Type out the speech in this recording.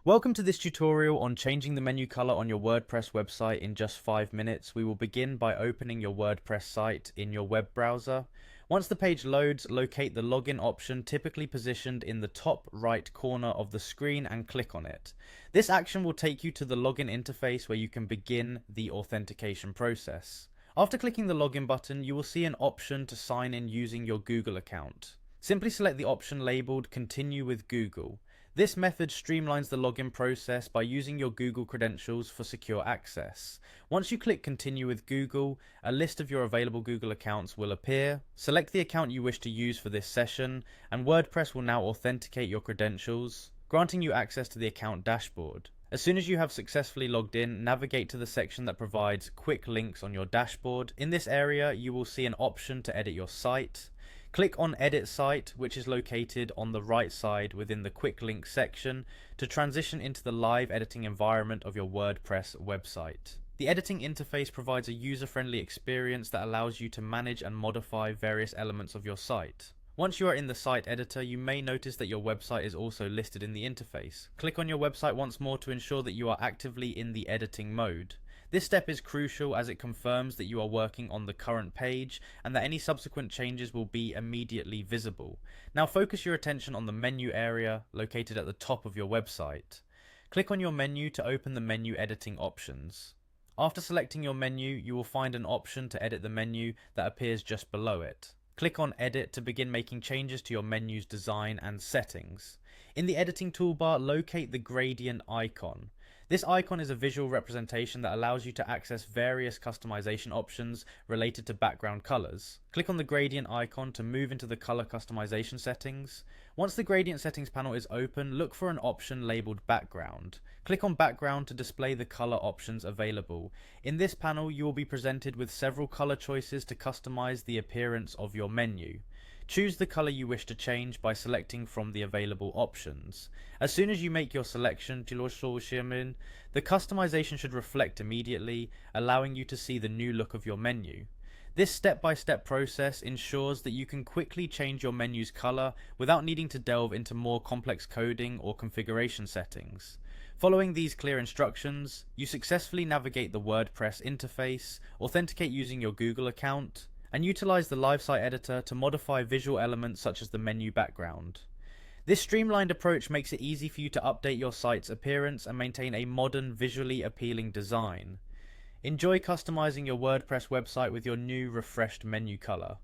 Welcome to this tutorial on changing the menu color on your WordPress website in just 5 minutes. We will begin by opening your WordPress site in your web browser. Once the page loads, locate the login option typically positioned in the top right corner of the screen and click on it. This action will take you to the login interface where you can begin the authentication process. After clicking the login button, you will see an option to sign in using your Google account. Simply select the option labeled Continue with Google. This method streamlines the login process by using your Google credentials for secure access. Once you click Continue with Google, a list of your available Google accounts will appear. Select the account you wish to use for this session, and WordPress will now authenticate your credentials, granting you access to the account dashboard. As soon as you have successfully logged in, navigate to the section that provides quick links on your dashboard. In this area, you will see an option to edit your site. Click on Edit Site, which is located on the right side within the Quick Links section, to transition into the live editing environment of your WordPress website. The editing interface provides a user-friendly experience that allows you to manage and modify various elements of your site. Once you are in the site editor, you may notice that your website is also listed in the interface. Click on your website once more to ensure that you are actively in the editing mode. This step is crucial as it confirms that you are working on the current page and that any subsequent changes will be immediately visible. Now focus your attention on the menu area located at the top of your website. Click on your menu to open the menu editing options. After selecting your menu, you will find an option to edit the menu that appears just below it. Click on Edit to begin making changes to your menu's design and settings. In the editing toolbar, locate the gradient icon. This icon is a visual representation that allows you to access various customization options related to background colors. Click on the gradient icon to move into the color customization settings. Once the gradient settings panel is open, look for an option labeled background. Click on background to display the color options available. In this panel, you will be presented with several color choices to customize the appearance of your menu. Choose the color you wish to change by selecting from the available options. As soon as you make your selection, the customization should reflect immediately, allowing you to see the new look of your menu. This step-by-step process ensures that you can quickly change your menu's color without needing to delve into more complex coding or configuration settings. Following these clear instructions, you successfully navigate the WordPress interface, authenticate using your Google account, and utilize the live site editor to modify visual elements such as the menu background. This streamlined approach makes it easy for you to update your site's appearance and maintain a modern, visually appealing design. Enjoy customizing your WordPress website with your new refreshed menu color.